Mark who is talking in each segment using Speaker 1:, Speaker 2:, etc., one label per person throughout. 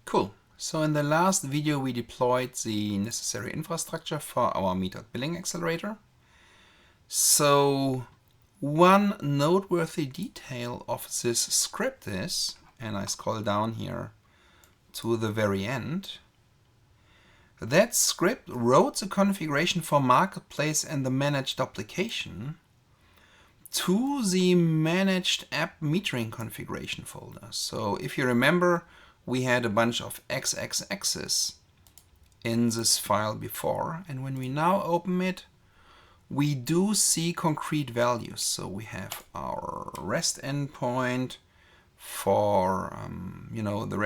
Speaker 1: Cool. So in the last video, we deployed the necessary infrastructure for our metered billing accelerator. So one noteworthy detail of this script is, and I scroll down here to the very end, that script wrote the configuration for Marketplace and the managed application to the managed app metering configuration folder. So if you remember, we had a bunch of XXXs in this file before, and when we now open it, we do see concrete values. So we have our REST endpoint for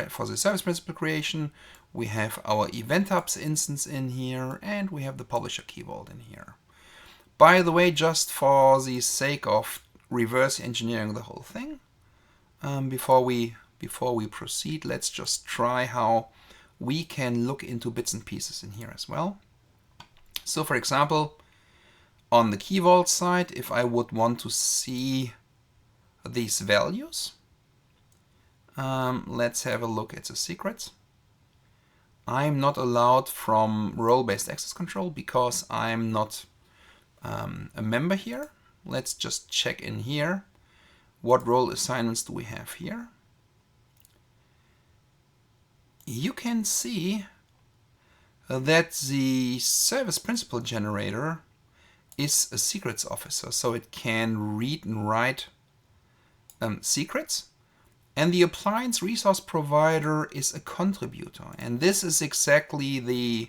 Speaker 1: for the service principal creation. We have our event hubs instance in here, and we have the publisher key vault in here. By the way, just for the sake of reverse engineering the whole thing, before we proceed, let's just try how we can look into bits and pieces in here as well. So for example, on the key vault side, if I would want to see these values, let's have a look at the secrets. I'm not allowed from role-based access control because I'm not a member here. Let's just check in here. What role assignments do we have here? You can see that the service principal generator is a secrets officer, so it can read and write secrets. And the appliance resource provider is a contributor. And this is exactly the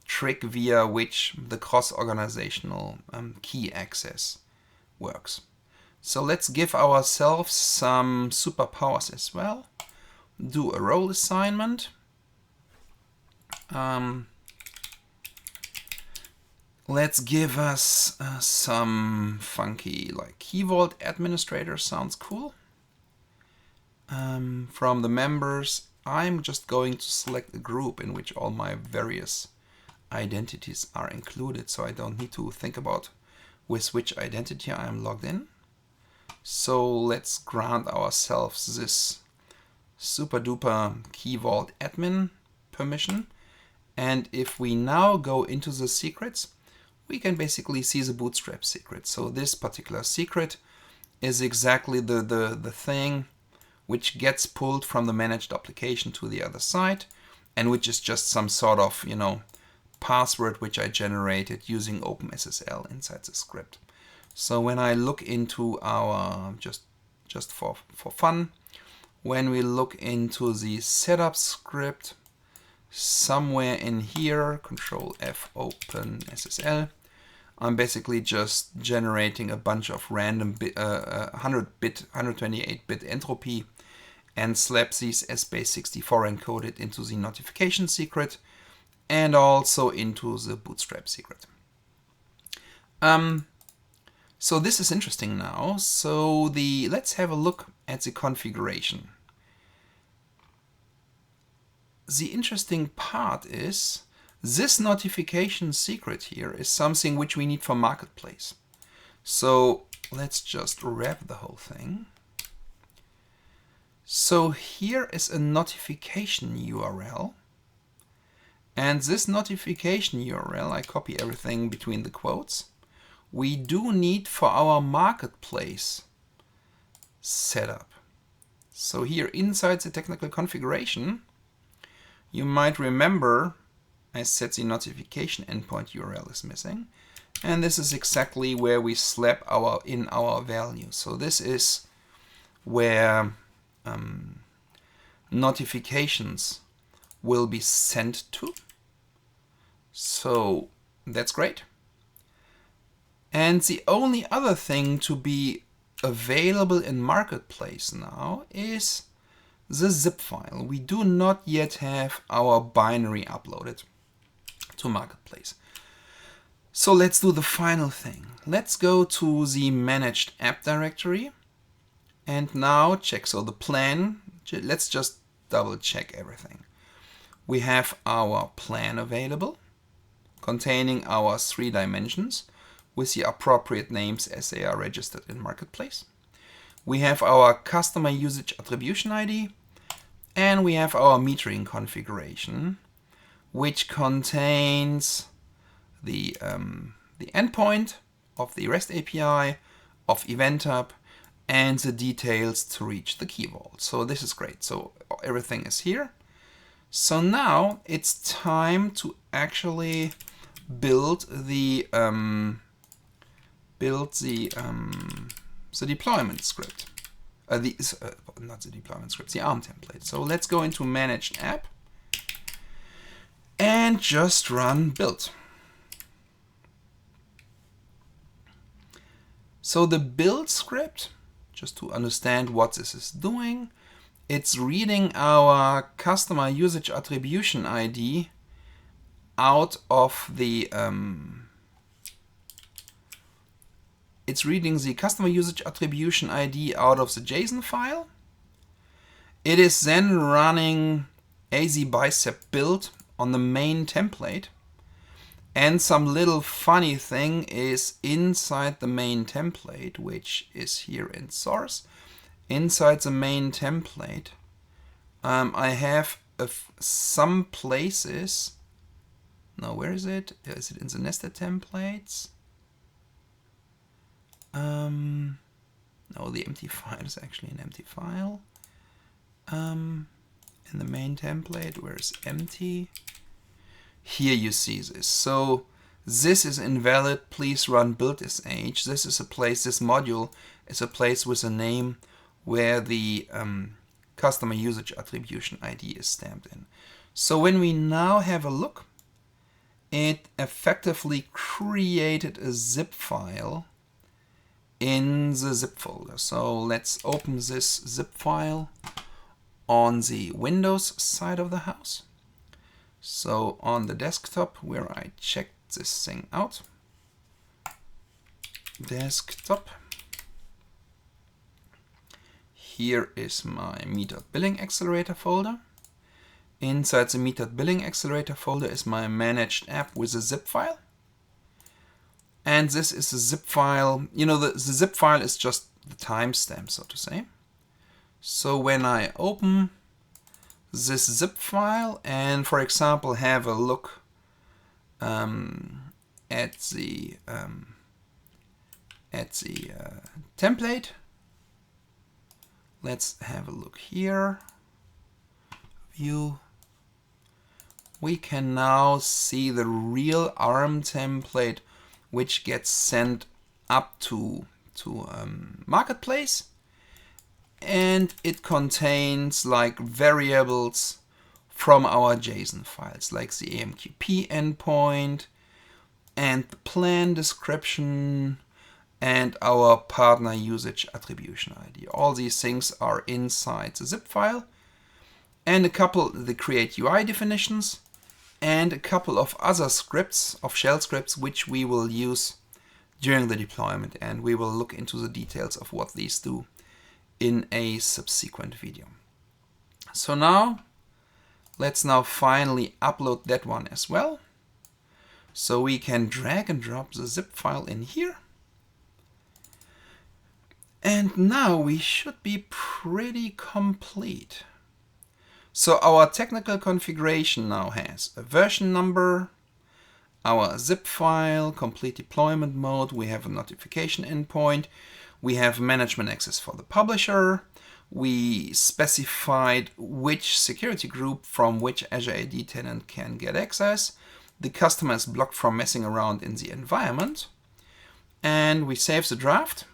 Speaker 1: trick via which the cross-organizational key access works. So let's give ourselves some superpowers as well. Do a role assignment. Let's give us some funky like key vault administrator, sounds cool. From the members, I'm just going to select a group in which all my various identities are included, so I don't need to think about with which identity I am logged in. So let's grant ourselves this super duper key vault admin permission. And if we now go into the secrets, we can basically see the bootstrap secret. So this particular secret is exactly the thing which gets pulled from the managed application to the other side, and which is just some sort of, password which I generated using OpenSSL inside the script. So when I look into our, just for fun, when we look into the setup script, somewhere in here, Control F open SSL, I'm basically just generating a bunch of random 128-bit entropy and slap these as base64 encoded into the notification secret and also into the bootstrap secret. So this is interesting now. So let's have a look at the configuration. The interesting part is this notification secret here is something which we need for Marketplace. So let's just wrap the whole thing. So here is a notification URL. And this notification URL, I copy everything between the quotes, we do need for our Marketplace setup. So here inside the technical configuration, you might remember I said the notification endpoint URL is missing. And this is exactly where we slap our value. So this is where notifications will be sent to. So that's great. And the only other thing to be available in Marketplace now is the zip file. We do not yet have our binary uploaded to Marketplace. So let's do the final thing. Let's go to the managed app directory and now check. So the plan, let's just double check everything. We have our plan available containing our 3 dimensions with the appropriate names as they are registered in Marketplace. We have our customer usage attribution ID And we have our metering configuration, which contains the endpoint of the REST API, of event hub, and the details to reach the key vault. So this is great. So everything is here. So now it's time to actually build the deployment script. Not the deployment script, the ARM template. So let's go into Managed App and just run build. So the build script, just to understand what this is doing, it's reading our customer usage attribution ID out of the it's reading the customer usage attribution ID out of the JSON file. It is then running az-bicep build on the main template. And some little funny thing is inside the main template, which is here in source. Inside the main template, I have some places. No, where is it? Is it in the nested templates? No, the empty file is actually an empty file. In the main template, where is empty? Here you see this. So this is invalid. Please run build.sh. This is a place, this module is a place with a name where the customer usage attribution ID is stamped in. So when we now have a look, it effectively created a zip file in the zip folder. So let's open this zip file on the Windows side of the house. So on the desktop where I checked this thing out, desktop, here is my me.billing accelerator folder. Inside the me.billing accelerator folder is my managed app with a zip file. And this is a zip file. You know, the zip file is just the timestamp, so to say. So when I open this zip file and, for example, have a look at the template, let's have a look here. View. We can now see the real ARM template, which gets sent up to Marketplace, and it contains like variables from our JSON files, like the AMQP endpoint and the plan description and our partner usage attribution ID. All these things are inside the zip file, and a couple the create UI definitions, and a couple of other scripts, of shell scripts, which we will use during the deployment, and we will look into the details of what these do in a subsequent video. So now, let's now finally upload that one as well. So we can drag and drop the zip file in here. And now we should be pretty complete. So our technical configuration now has a version number, our zip file, complete deployment mode, we have a notification endpoint, we have management access for the publisher, we specified which security group from which Azure AD tenant can get access, the customer is blocked from messing around in the environment, and we save the draft.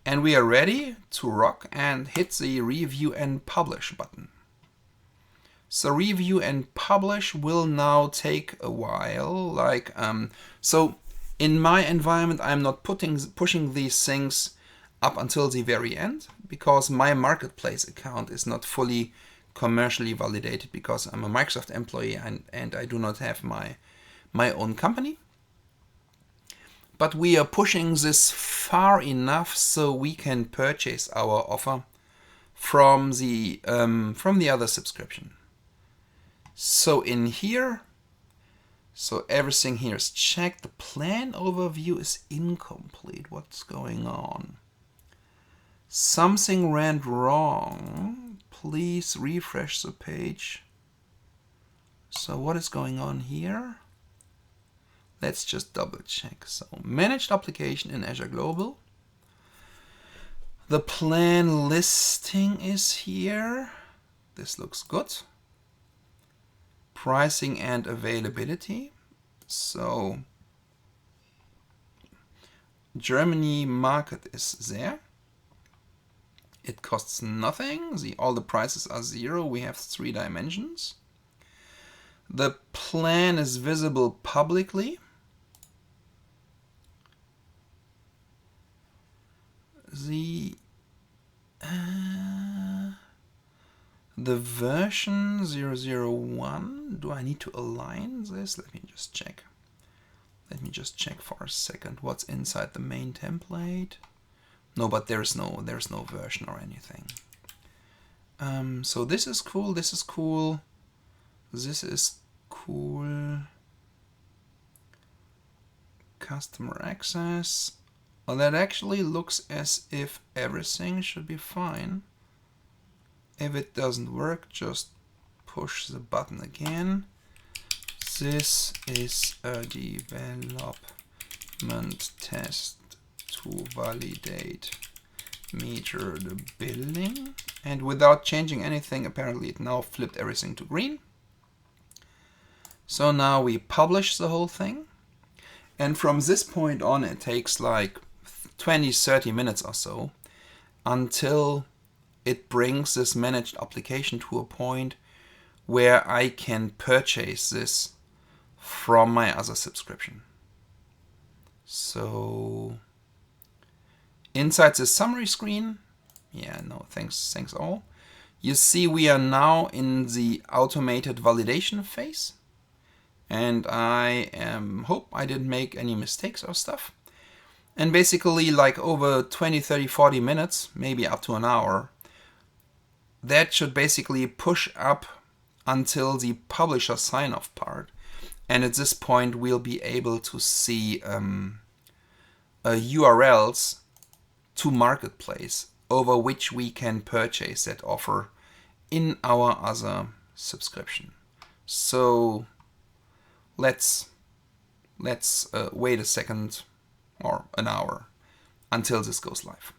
Speaker 1: And we are ready to rock and hit the review and publish button. So review and publish will now take a while. So in my environment, I'm not pushing these things up until the very end, because my marketplace account is not fully commercially validated, because I'm a Microsoft employee and I do not have my own company. But we are pushing this far enough so we can purchase our offer from the other subscription. So in here, so everything here is checked. The plan overview is incomplete. What's going on? Something went wrong. please refresh the page. So what is going on here? Let's just double check. So managed application in Azure Global. The plan listing is here. This looks good. Pricing and availability. So Germany market is there. It costs nothing. All the prices are 0. We have 3 dimensions. The plan is visible publicly. The version 001, do I need to align this? Let me just check. Let me just check for a second what's inside the main template. No, but there's no version or anything. So this is cool, this is cool, this is cool. Customer access. Well, that actually looks as if everything should be fine. If it doesn't work, just push the button again. This is a development test to validate meter the billing. And without changing anything, apparently it now flipped everything to green. So now we publish the whole thing. And from this point on, it takes like 20-30 minutes or so until it brings this managed application to a point where I can purchase this from my other subscription. So inside the summary screen, yeah, no, thanks all. You see we are now in the automated validation phase. And I hope I didn't make any mistakes or stuff. And basically like over 20, 30, 40 minutes, maybe up to an hour, that should basically push up until the publisher sign-off part. And at this point, we'll be able to see URLs to Marketplace over which we can purchase that offer in our other subscription. So let's wait a second or an hour until this goes live.